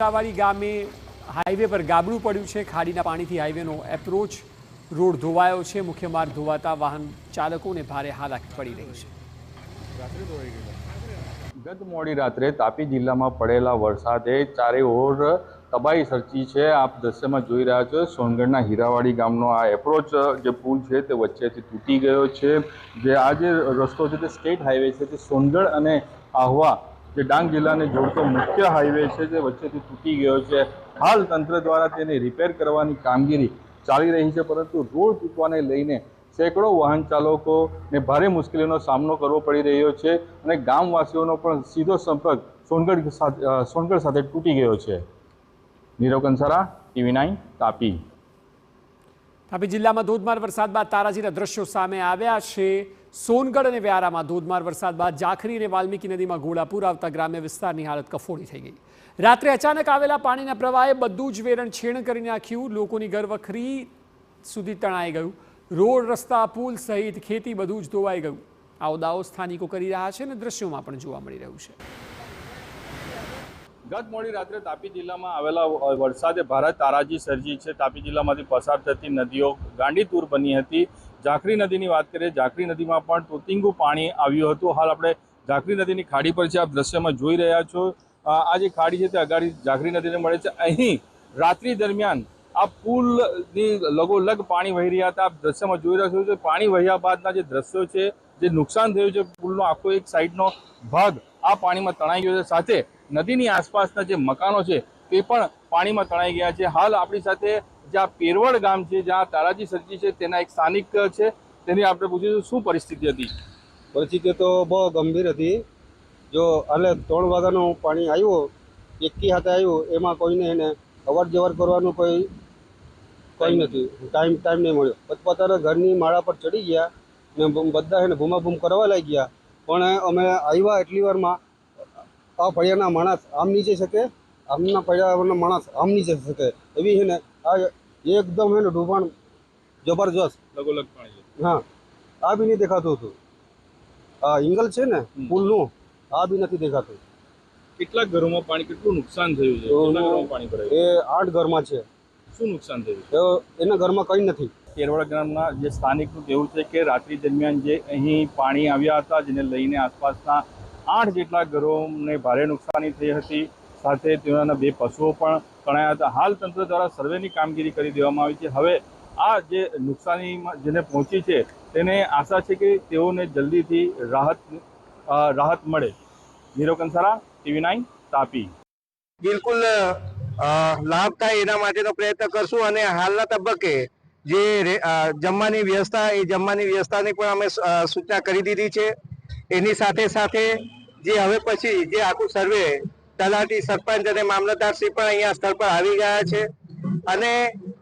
વાડી ગામે હાઈવે પર ગાબડું પડ્યું છે। ખાડીના પાણીથી હાઈવેનો એપ્રોચ રોડ ધોવાયો છે। મુખ્ય માર્ગ ધોવાતા વાહન ચાલકોને ભારે હાલાકી પડી રહી છે। ગત મોડી રાત્રે તાપી જિલ્લામાં પડેલા વરસાદે ચારે ઓર તબાહી સર્જી છે। આપ દ્રશ્યમાં જોઈ રહ્યા છો સોનગઢના હીરાવાડી ગામનો આ એપ્રોચ જે પુલ છે તે વચ્ચેથી તૂટી ગયો છે। જે આ જે રસ્તો છે તે સ્ટેટ હાઈવે છે, તે સોનગઢ અને આહવા જે ડાંગ જિલ્લાને જોડતો મુખ્ય હાઈવે છે તે વચ્ચેથી તૂટી ગયો છે। હાલ તંત્ર દ્વારા તેને રિપેર કરવાની કામગીરી ચાલી રહી છે, પરંતુ રોડ તૂટવાને લઈને સેંકડો વાહન ચાલકોને ભારે મુશ્કેલીનો સામનો કરવો પડી રહ્યો છે અને ગામવાસીઓનો પણ સીધો સંપર્ક સોનગઢ સાથે તૂટી ગયો છે। નીરવ કંસારા, TV9 તાપી। તાપી જિલ્લામાં ધોધમાર વરસાદ બાદ તારાજીના દ્રશ્યો સામે આવ્યા છે। સોનગઢ અને વ્યારામાં ધોધમાર વરસાદ બાદ જાખરી અને વાલ્મીકી નદીમાં ઘોડાપૂર આવતા ગ્રામ્ય વિસ્તારની હાલત કફોડી થઈ ગઈ। રાત્રે અચાનક આવેલા પાણીના પ્રવાહે બધું જ વેરણ છેણ કરી નાખ્યું। લોકોની ઘરવખરી સુધી તણાઈ ગયું। રોડ, રસ્તા, પુલ સહિત ખેતી બધું જ ધોવાઈ ગયું। આવો દાવો સ્થાનિકો કરી રહ્યા છે અને દ્રશ્યોમાં પણ જોવા મળી રહ્યું છે। ગત મોડી રાત્રે તાપી જિલ્લામાં આવેલા વરસાદે ભારે તારાજી સર્જી છે। તાપી જિલ્લામાંથી પસાર થતી નદીઓ ગાંડીતુર બની હતી। જાખરી નદીની વાત કરીએ, જાખરી નદીમાં પણ તોતિંગું પાણી આવ્યું હતું। હાલ આપણે જાખરી નદીની ખાડી પર છે, આપ દ્રશ્યમાં જોઈ રહ્યા છો। આ જે ખાડી છે તે અગાડી જાખરી નદીને મળે છે। અહીં રાત્રિ દરમિયાન આ પુલની લગોલગ પાણી વહી રહ્યા હતા। આપ દ્રશ્યમાં જોઈ રહ્યા છો પાણી વહ્યા બાદના જે દ્રશ્યો છે, જે નુકસાન થયું છે, પુલનો આખો એક સાઈડનો ભાગ આ પાણીમાં તણાઈ ગયો છે। સાથે નદીની આસપાસના જે મકાનો છે તે પણ પાણીમાં તણાઈ ગયા છે। હાલ આપણી સાથે જ્યાં પેરવડ ગામ છે, જ્યાં તારાજી સર્જી છે, તેના એક સ્થાનિક છે, તેની આપણે પૂછીશું શું પરિસ્થિતિ હતી। પરિસ્થિતિ તો બહુ ગંભીર હતી। જો એટલે 3 વાગ્યાનું પાણી આવ્યું, એકી હાથે આવ્યું, એમાં કોઈને એને અવર જવર કરવાનું કોઈ નથી, ટાઈમ નહીં મળ્યો। પોતપોતાના ઘરની માળા પર ચડી ગયા ને બધા એને ભૂમાભૂમ કરવા લાગ્યા। પણ અમે આવ્યા એટલી વારમાં આ ફળિયાના માણસ આમ નીચે શકે, આમના ફળિયાના માણસ આમ નીચે શકે એવી છે ને આ એકદમ છે ને ડૂબાણ જબરજસ્ત લગોલગ પાણી છે। હા, આ બી નહીં દેખાતું હતું। આ એંગલ છે ને પુલનું, આ બી નથી દેખાતું। કેટલા ઘરોમાં પાણી, કેટલું નુકસાન થયું છે? કેટલા ઘરોમાં પાણી ભરાયું? એ 8 ઘરમાં છે। શું નુકસાન થયું? તો એના ઘરમાં કંઈ નથી। પેરવડ ગામના જે સ્થાનિકનું કહેવું છે કે રાત્રિ દરમિયાન જે અહીં પાણી આવ્યા હતા, જેને લઈને આસપાસના 8 જેટલા ઘરોને ભારે નુકસાની થઈ હતી। સાથે તેઓના 2 પશુઓ પણ તણાયા હતા। હાલ તંત્ર દ્વારા સર્વેની કામગીરી કરી દેવામાં આવી છે। હવે આ જે નુકસાનીમાં જેને પહોંચી છે તેને આશા છે કે તેઓને જલ્દીથી રાહત મળે। નીરવ કંસારા, TV9 તાપી। બિલકુલ લાભ થાય એના માટેનો પ્રયત્ન કરશું અને હાલના તબક્કે જે જમવાની વ્યવસ્થા, એ જમવાની વ્યવસ્થાની પણ અમે સૂચના કરી દીધી છે। એની સાથે સાથે જે હવે પછી જે આખું સર્વે તલાટી, સરપંચ અને મામલતદારશ્રી પણ અહીંયા સ્થળ પર આવી ગયા છે અને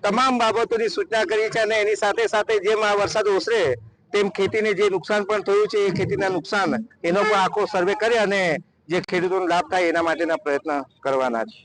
તમામ બાબતોની સૂચના કરી છે અને એની સાથે સાથે જેમ આ વરસાદ ઓસરે તેમ ખેતીને જે નુકસાન પણ થયું છે એ ખેતીના નુકસાન એનો પણ આખો સર્વે કરી અને જે ખેડૂતોને લાભ થાય એના માટેના પ્રયત્ન કરવાના છે।